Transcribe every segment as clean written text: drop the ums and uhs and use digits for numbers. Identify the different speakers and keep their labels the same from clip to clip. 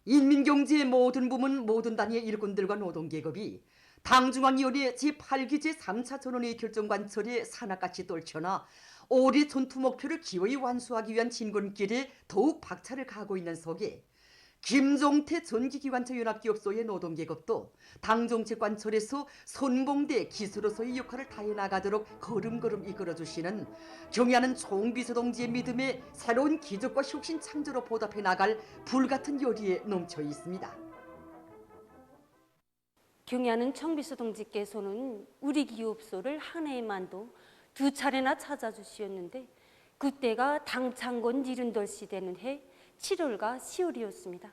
Speaker 1: 인민경제의 모든 부문 모든 단위의 일꾼들과 노동계급이 당중앙위원회 제8기 제3차 전원회의 결정 관철에 산악같이 떨쳐나 올해 전투 목표를 기어이 완수하기 위한 진군길에 더욱 박차를 가하고 있는 속에 김종태 전기기관차 연합기업소의 노동계급도 당정책관철에서 선봉대 기수로서의 역할을 다해 나가도록 걸음걸음 이끌어주시는 경의하는 총비서동지의 믿음에 새로운 기적과 혁신 창조로 보답해 나갈 불같은 열의에 넘쳐 있습니다.
Speaker 2: 경의하는 총비서동지께서는 우리 기업소를 한 해에만도 2차례나 찾아주시었는데 그때가 당창건 70돌 되는 해 7월과 10월이었습니다.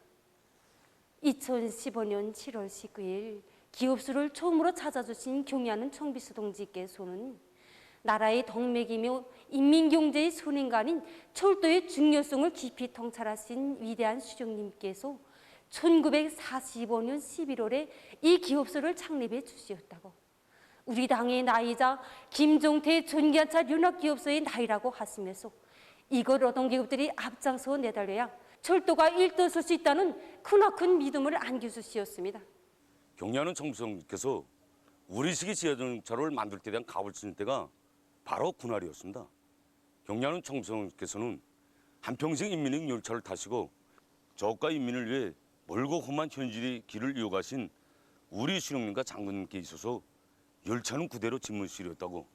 Speaker 2: 2015년 7월 19일 기업수를 처음으로 찾아주신 경의하는 총비서동지께서는 나라의 동맥이며 인민경제의 선행관인 철도의 중요성을 깊이 통찰하신 위대한 수령님께서 1945년 11월에 이 기업소를 창립해 주시었다고, 우리 당의 나이자 김종태 전기관차 연합기업소의 나이라고 하시면서 이거 노동계급들이 앞장서 내달려야 철도가 일떠설 수 있다는 크나큰 믿음을 안겨주시었습니다.
Speaker 3: 경의하는 총비서님께서 우리식의 지하자동차를 만들 때 대한 갑을 치는 때가 바로 그날이었습니다. 경의하는 총비서님께서는 한평생 인민행 열차를 타시고 저가 인민을 위해 멀고 험한 현지의 길을 이어가신 우리 수령님과 장군님께 있어서 열차는 그대로 집무실이었다고,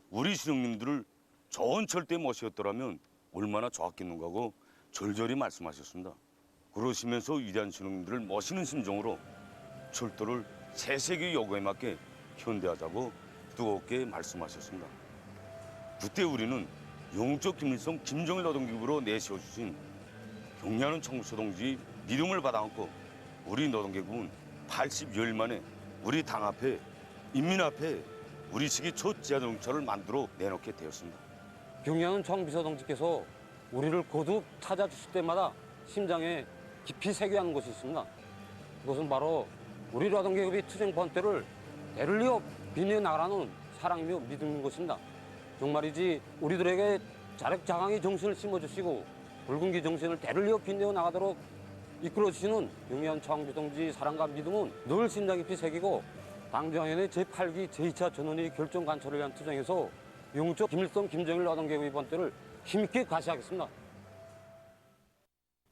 Speaker 3: 우리 수령님들을 좋은 철도에 모셨더라면 얼마나 좋았겠는가 하고 절절히 말씀하셨습니다. 그러시면서 위대한 수령님들을 모시는 심정으로 철도를 새 세계 요구에 맞게 현대하자고 뜨겁게 말씀하셨습니다. 그때 우리는 영적 김일성 김정일 노동기구로 내세워주신 경의하는 총비서동지 믿음을 받아안고 우리 노동계급은 80여일 만에 우리 당 앞에 인민 앞에 우리식의 첫 지하자동차를 만들어 내놓게 되었습니다.
Speaker 4: 경의하는 총비서동지께서 우리를 거듭 찾아주실 때마다 심장에 깊이 새겨하는 것이 있습니다. 그것은 바로 우리 노동계급의 투쟁 번대를 대를 이어 빛내나가라는 사랑이며 믿음인 것입니다. 정말이지 우리들에게 자력자강의 정신을 심어주시고 붉은기 정신을 대를 이어 빛내어 나가도록 이끌어주시는 경의하는 총비서동지 사랑과 믿음은 늘 심장 깊이 새기고 당정위원회 제8기 제2차 전원회의 결정 관철을 위한 투쟁에서 영적 김일성 김정일 노동계급의 번대를 힘있게 과시하겠습니다.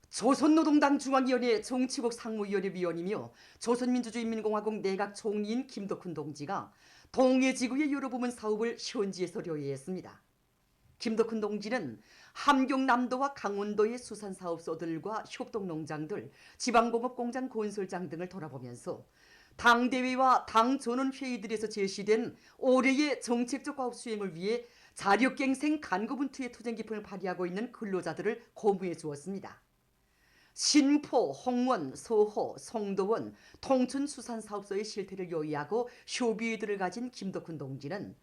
Speaker 1: 조선노동당 중앙위원회 정치국 상무위원회 위원이며 조선민주주의인민공화국 내각 총리인 김덕훈 동지가 동해지구의 여러 부문 사업을 현지에서 료해했습니다. 김덕훈 동지는 함경남도와 강원도의 수산사업소들과 협동농장들, 지방공업공장 건설장 등을 돌아보면서 당대회와 당전원회의들에서 제시된 올해의 정책적 과업 수행을 위해 자력갱생 간거분투의 투쟁 기품을 발휘하고 있는 근로자들을 고무해 주었습니다. 신포, 홍원, 서호, 송도원, 통춘수산사업소의 실태를 요의하고 쇼비들을 가진 김덕훈 동지는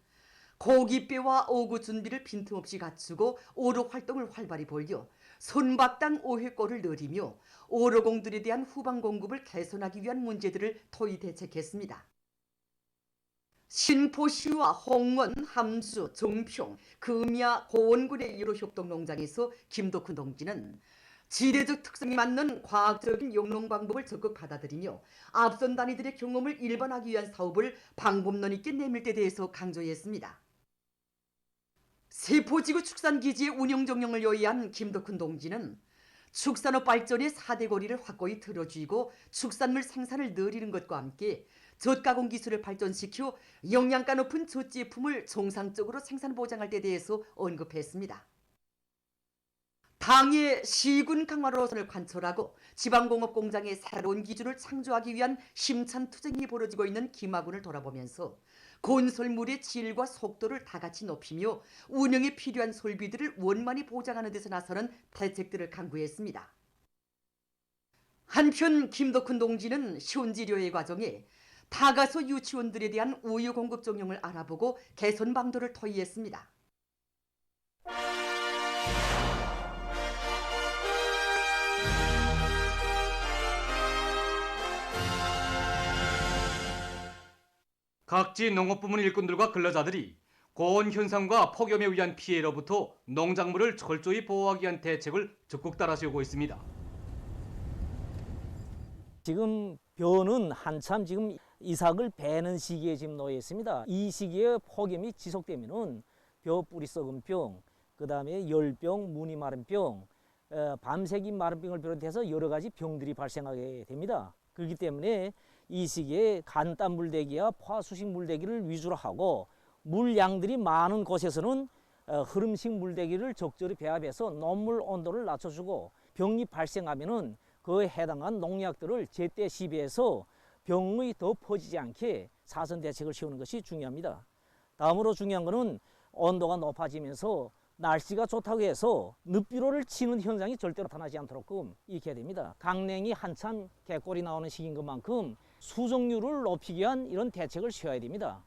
Speaker 1: 고깃배와 오구 준비를 빈틈없이 갖추고 오로 활동을 활발히 벌여 선박당 5회꼴을 늘리며 오로공들에 대한 후방 공급을 개선하기 위한 문제들을 토의 대책했습니다. 신포시와 홍원, 함수, 정평, 금야, 고원군의 1호 협동농장에서 김덕훈 동지는 지대적 특성이 맞는 과학적인 용농 방법을 적극 받아들이며 앞선 단위들의 경험을 일반화하기 위한 사업을 방법론 있게 내밀 때 대해서 강조했습니다. 세포지구 축산기지의 운영 정령을 요의한 김덕훈 동지는 축산업 발전의 4대 고리를 확고히 틀어쥐고 축산물 생산을 늘리는 것과 함께 젖가공 기술을 발전시켜 영양가 높은 젖제품을 정상적으로 생산 보장할 데 대해서 언급했습니다. 당의 시군 강화 노선을 관철하고 지방공업 공장의 새로운 기준을 창조하기 위한 힘찬 투쟁이 벌어지고 있는 김하군을 돌아보면서 건설물의 질과 속도를 다같이 높이며 운영에 필요한 설비들을 원만히 보장하는 데서 나서는 대책들을 강구했습니다. 한편 김덕훈 동지는 현지료의 과정에 다가서 유치원들에 대한 우유 공급 정령을 알아보고 개선 방도를 토의했습니다.
Speaker 5: 각지 농업부문 일꾼들과 근로자들이 고온 현상과 폭염에 의한 피해로부터 농작물을 철저히 보호하기 위한 대책을 적극 따라 세우고 있습니다.
Speaker 6: 지금 벼는 한참 지금 이삭을 베는 시기에 지금 놓여 있습니다. 이 시기에 폭염이 지속되면은 벼 뿌리 썩은 병, 그다음에 열병, 무늬 마른 병, 밤새기 마른 병을 비롯해서 여러 가지 병들이 발생하게 됩니다. 그렇기 때문에 이 시기에 간단 물대기와 포화수식 물대기를 위주로 하고 물량들이 많은 곳에서는 흐름식 물대기를 적절히 배합해서 논물 온도를 낮춰주고 병이 발생하면은 그에 해당한 농약들을 제때 시비해서 병이 더 퍼지지 않게 사선 대책을 세우는 것이 중요합니다. 다음으로 중요한 것은 온도가 높아지면서 날씨가 좋다고 해서 늪비료를 치는 현상이 절대로 나타나지 않도록 이렇게 해야 됩니다. 강냉이 한참 개꼴이 나오는 시기인 것만큼 수종률을 높이기 위한 이런 대책을 세워야 됩니다.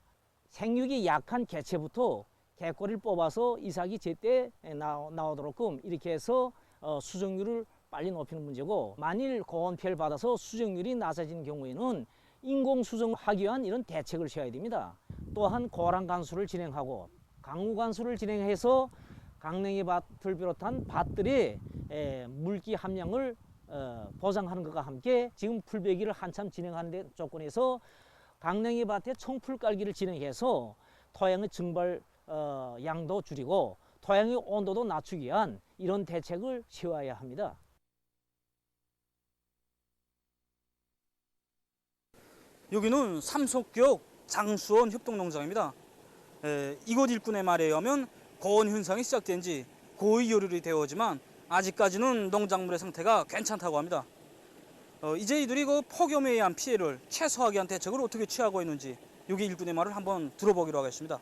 Speaker 6: 생육이 약한 개체부터 개꼬리를 뽑아서 이삭이 제때 나오도록 이렇게 해서 수정률을 빨리 높이는 문제고, 만일 고온 피해를 받아서 수정률이 낮아지는 경우에는 인공 수정하기 위한 이런 대책을 세워야 됩니다. 또한 고랑 관수를 진행하고 강우 관수를 진행해서 강냉이 밭을 비롯한 밭들의 물기 함량을 보장하는 것과 함께 지금 풀베기를 한참 진행하는 조건에서 강냉이 밭에 청풀 깔기를 진행해서 토양의 증발 양도 줄이고 토양의 온도도 낮추기 위한 이런 대책을 세워야 합니다.
Speaker 7: 여기는 삼속교역 장수원 협동농장입니다. 이곳 일꾼의 말에 의하면 고온 현상이 시작된 지 고의 열흘이 되어지만 아직까지는 농작물의 상태가 괜찮다고 합니다. 이제 이들이 그 폭염에 의한 피해를 최소화하기 위한 대책을 어떻게 취하고 있는지 여기 일꾼의 말을 한번 들어보기로 하겠습니다.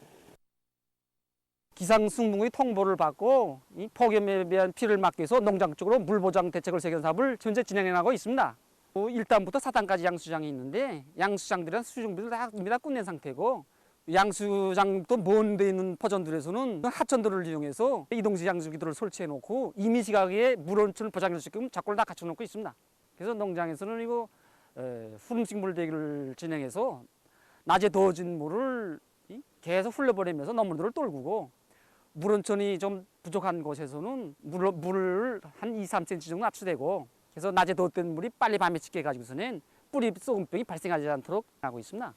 Speaker 4: 기상승무의 통보를 받고 이 폭염에 대한 피해를 막기 위해서 농장 쪽으로 물보장 대책을 세우는 사업을 현재 진행하고 있습니다. 1단부터 4단까지 양수장이 있는데 양수장들은 수중비를 다 끝낸 상태고, 양수장도 먼 데 있는 포전들에서는 하천들을 이용해서 이동식 양수기들을 설치해 놓고 임시가게에 물온천을 보장할 수 있게끔 작골을 다 갖춰 놓고 있습니다. 그래서 농장에서는 이거 후름식 물대기를 진행해서 낮에 더워진 물을 계속 흘려버리면서 논물들을 떨구고, 물온천이 좀 부족한 곳에서는 물을 한 2-3cm 정도 압수되고, 그래서 낮에 더웠던 물이 빨리 밤에 칡게 해가지고서는 뿌리 썩은병이 발생하지 않도록 하고 있습니다.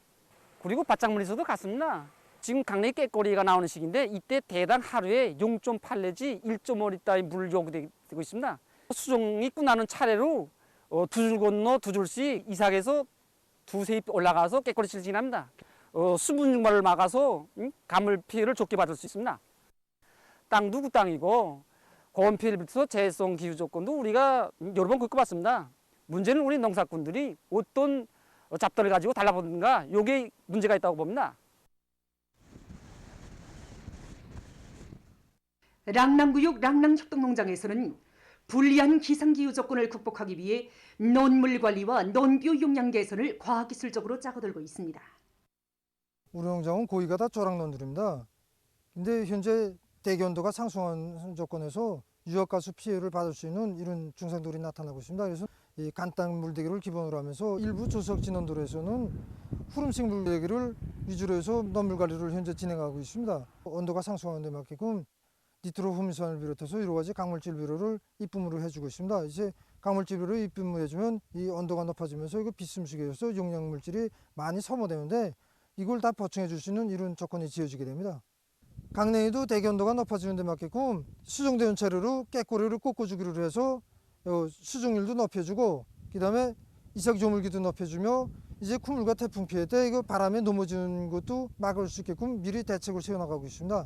Speaker 4: 그리고 밭작물에서도 같습니다. 지금 강냉이 깨꼬리가 나오는 시기인데 이때 대당 하루에 0.8 내지 1.5리터의 물을 요구되고 있습니다. 수종이 끝나는 차례로 두 줄 건너 두 줄씩 이삭에서 두세 잎 올라가서 깨꼬리를 진행합니다. 수분 증발을 막아서 가물 피해를 적게 받을 수 있습니다. 땅도 그 땅이고 고온 피해를 비롯해서 재해성 기후 조건도 우리가 여러 번 겪어봤습니다. 문제는 우리 농사꾼들이 어떤 잡다를 가지고 달라붙는가, 이게 문제가 있다고 봅니다.
Speaker 1: 랑남구역 랑남협동농장에서는 불리한 기상기후 조건을 극복하기 위해 논물 관리와 논뷰 용량 개선을 과학기술적으로 짜고들고 있습니다.
Speaker 8: 우리 농장은 고기가 다 조랑논들입니다. 근데 현재 대기온도가 상승한 조건에서 유압가스 피해를 받을 수 있는 이런 증상들이 나타나고 있습니다. 그래서 이 간단 물대기를 기본으로 하면서 일부 조석 진원도에서는 후름식 물대기를 위주로 해서 논물 관리를 현재 진행하고 있습니다. 온도가 상승하는 데 맞게끔 니트로 후미산을 비롯해서 여러 가지 강물질 비료를 입분물을 해주고 있습니다. 이제 강물질 비료를 입분물해주면 이 온도가 높아지면서 이거 비스듬히해서 용량물질이 많이 소모되는데 이걸 다 보충해 줄 수 있는 이런 조건이 지어지게 됩니다. 강냉이도 대기온도가 높아지는 데 맞게끔 수정되는 재료로 깨꼬리를 꽂아주기로 해서 수정률도 높여주고, 그 다음에 이삭 조물기도 높여주며 이제 쿠물과 태풍 피해 때 이거 바람에 넘어지는 것도 막을 수 있게끔 미리 대책을 세워나가고 있습니다.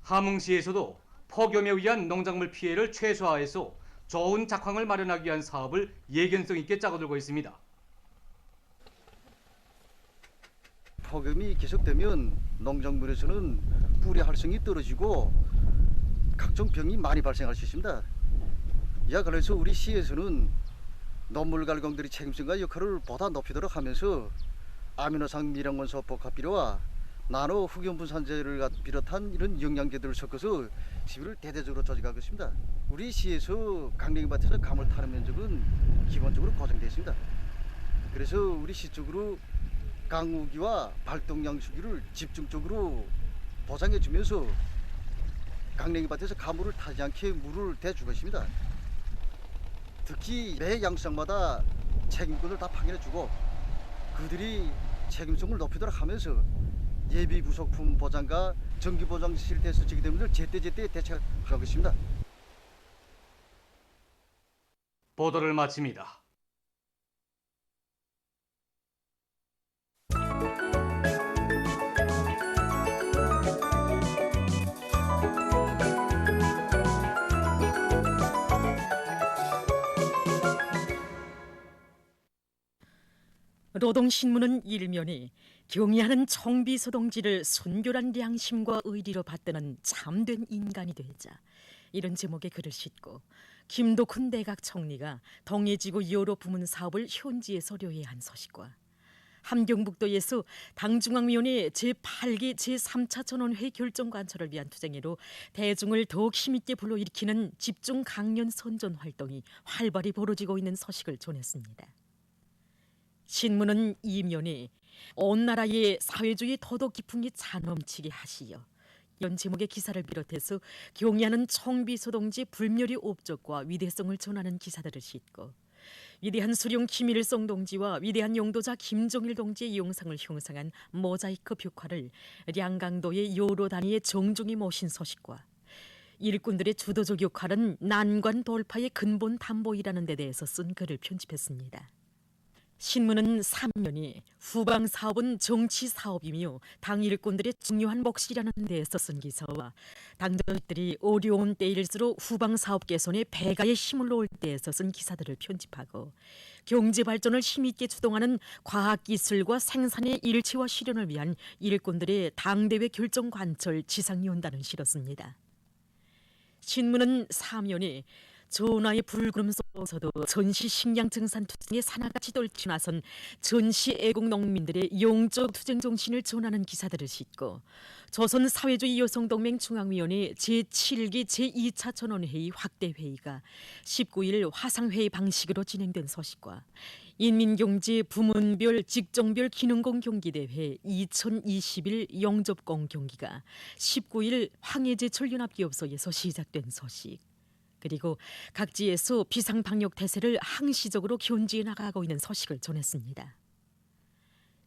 Speaker 5: 함흥시에서도 폭염에 의한 농작물 피해를 최소화해서 좋은 작황을 마련하기 위한 사업을 예견성 있게 짜고들고 있습니다.
Speaker 9: 폭염이 계속되면 농작물에서는 뿌리 활성이 떨어지고 각종 병이 많이 발생할 수 있습니다. 그래서 우리 시에서는 논물 갈공들이 책임성과 역할을 보다 높이도록 하면서 아미노산 미량원소 복합비료와 나노 흑염분산제를 비롯한 이런 영양제들을 섞어서 시비를 대대적으로 조직하고 있습니다. 우리 시에서 강냉이 밭에서 감을 타는 면적은 기본적으로 고정되어 있습니다. 그래서 우리 시 쪽으로 강우기와 발동양수기를 집중적으로 보장해주면서 강냉이 밭에서 가물을 타지 않게 물을 대주고 있습니다. 특히 매 양수장마다 책임꾼을 다 파견해주고 그들이 책임성을 높이도록 하면서 예비 부속품 보장과 정기 보장 실태 수칙 등을 제때제때 대책하겠습니다.
Speaker 5: 보도를 마칩니다.
Speaker 10: 노동신문은 일면이 경의하는 청비서동지를 순결한 양심과 의리로 받드는 참된 인간이 되자 이런 제목의 글을 싣고 김덕훈 내각총리가 동해지구 여로 부문 사업을 현지에서 료해한 소식과 함경북도에서 당중앙위원회 제8기 제3차 전원회 결정 관철을 위한 투쟁으로 대중을 더욱 힘있게 불러일으키는 집중 강연 선전 활동이 활발히 벌어지고 있는 소식을 전했습니다. 신문은 이면에 온 나라의 사회주의 도덕 기풍이 잔넘치게 하시어 이런 제목의 기사를 비롯해서 경의하는 청비서동지 불멸의 업적과 위대성을 전하는 기사들을 싣고 위대한 수령 김일성 동지와 위대한 용도자 김정일 동지의 영상을 형상한 모자이크 벽화를 량강도의 여러 단위의 정중히 모신 소식과 일꾼들의 주도적 역할은 난관 돌파의 근본 담보이라는 데 대해서 쓴 글을 편집했습니다. 신문은 3년이 후방 사업은 정치 사업이며 당 일꾼들의 중요한 몫이라는 데에서 쓴 기사와 당정들이 어려운 때일수록 후방 사업 개선에 배가의 힘을 놓을 때에서 쓴 기사들을 편집하고 경제 발전을 힘있게 주동하는 과학기술과 생산의 일체화 실현을 위한 일꾼들의 당대회 결정 관철 지상연단을 실었습니다. 신문은 3년이 전하의 불구름 속에서도 전시 식량 증산 투쟁에 사나같이 떨쳐나선 전시 애국 농민들의 영적 투쟁 정신을 전하는 기사들을 싣고 조선 사회주의 여성동맹 중앙위원회 제7기 제2차 전원회의 확대회의가 19일 화상회의 방식으로 진행된 소식과 인민경제 부문별 직종별 기능공 경기대회 2021 영접공 경기가 19일 황해제철 연합기업소에서 시작된 소식, 그리고 각지에서 비상방역 태세를 항시적으로 견지해 나가고 있는 소식을 전했습니다.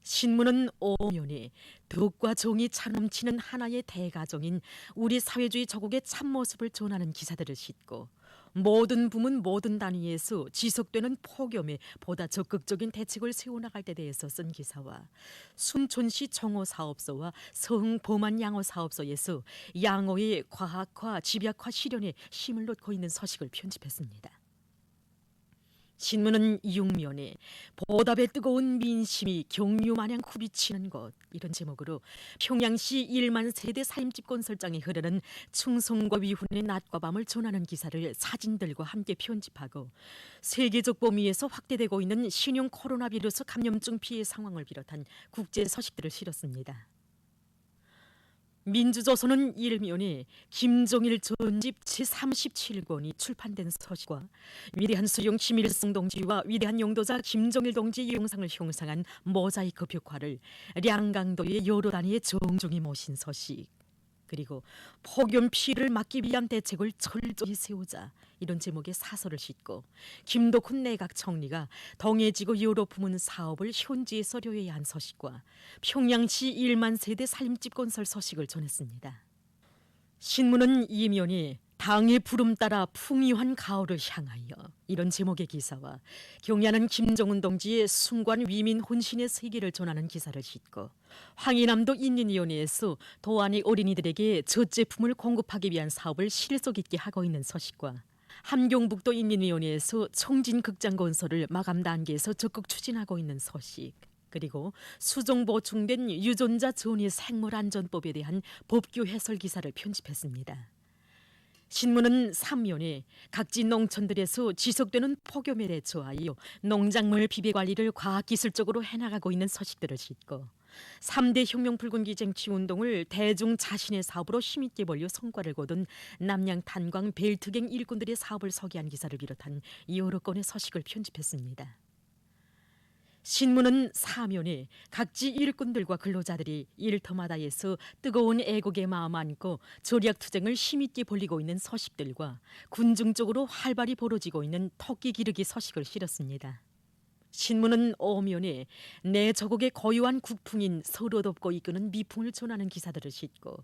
Speaker 10: 신문은 오면에 덕과 정이 차넘치는 하나의 대가정인 우리 사회주의 조국의 참모습을 전하는 기사들을 싣고 모든 부문 모든 단위에서 지속되는 폭염에 보다 적극적인 대책을 세워나갈 때 대해서 쓴 기사와 순천시 정어사업소와 서흥 범안 양어사업소에서 양어의 과학화, 집약화 실현에 힘을 놓고 있는 소식을 편집했습니다. 신문은 6면에 보답의 뜨거운 민심이 경류마냥 후비치는 곳, 이런 제목으로 평양시 1만 세대 살림집 건설장에 흐르는 충성과 위훈의 낮과 밤을 전하는 기사를 사진들과 함께 편집하고 세계적 범위에서 확대되고 있는 신형 코로나 바이러스 감염증 피해 상황을 비롯한 국제 소식들을 실었습니다. 민주조선은 일면에 김정일 전집 제37권이 출판된 소식과 위대한 수령 김일성 동지와 위대한 용도자 김정일 동지의 영상을 형상한 모자이크 벽화를 량강도의 여러 단위의 정중히 모신 소식, 그리고 폭염 피해를 막기 위한 대책을 철저히 세우자, 이런 제목의 사설을 싣고 김덕훈 내각총리가 동해지구 여로 부문 사업을 현지에서 료해한 소식과 평양시 1만 세대 살림집 건설 소식을 전했습니다. 신문은 이면이 당의 부름 따라 풍요한 가을을 향하여, 이런 제목의 기사와 경의하는 김정은 동지의 순관 위민 혼신의 세계를 전하는 기사를 싣고 황해남도 인민위원회에서 도안의 어린이들에게 젖제품을 공급하기 위한 사업을 실속 있게 하고 있는 소식과 함경북도 인민위원회에서 청진극장 건설을 마감 단계에서 적극 추진하고 있는 소식, 그리고 수정 보충된 유전자 전이 생물안전법에 대한 법규 해설 기사를 편집했습니다. 신문은 3면에 각지 농촌들에서 지속되는 폭염에 대처하여 농작물 비배 관리를 과학기술적으로 해나가고 있는 소식들을 싣고 3대 혁명 붉은기 쟁취 운동을 대중 자신의 사업으로 힘있게 벌려 성과를 거둔 남양 탄광 벨트갱 일꾼들의 사업을 소개한 기사를 비롯한 여러 건의 소식을 편집했습니다. 신문은 사면에 각지 일꾼들과 근로자들이 일터마다에서 뜨거운 애국의 마음 안고 조략투쟁을 힘있게 벌이고 있는 서식들과 군중 쪽으로 활발히 벌어지고 있는 토끼 기르기 서식을 실었습니다. 신문은 어면에 내 저국의 고유한 국풍인 서로 돕고 이끄는 미풍을 전하는 기사들을 싣고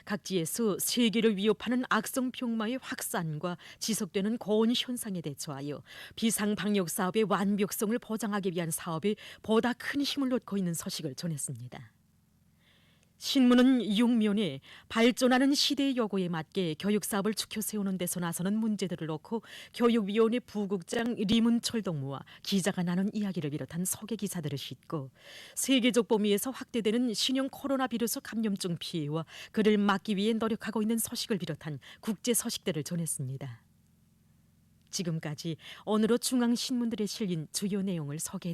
Speaker 10: 각지에서 세계를 위협하는 악성 병마의 확산과 지속되는 고온 현상에 대처하여 비상방역 사업의 완벽성을 보장하기 위한 사업에 보다 큰 힘을 놓고 있는 소식을 전했습니다. 신문은 육면에 발전하는 시대의 요구에 맞게 교육사업을 추켜 세우는 데서 나서는 문제들을 놓고 교육위원회 부국장 리문철 동무와 기자가 나눈 이야기를 비롯한 소개 기사들을 싣고 세계적 범위에서 확대되는 신형 코로나 비루스 감염증 피해와 그를 막기 위해 노력하고 있는 소식을 비롯한 국제 소식들을 전했습니다. 지금까지 오늘로 중앙신문들에 실린 주요 내용을 소개해드렸습니다.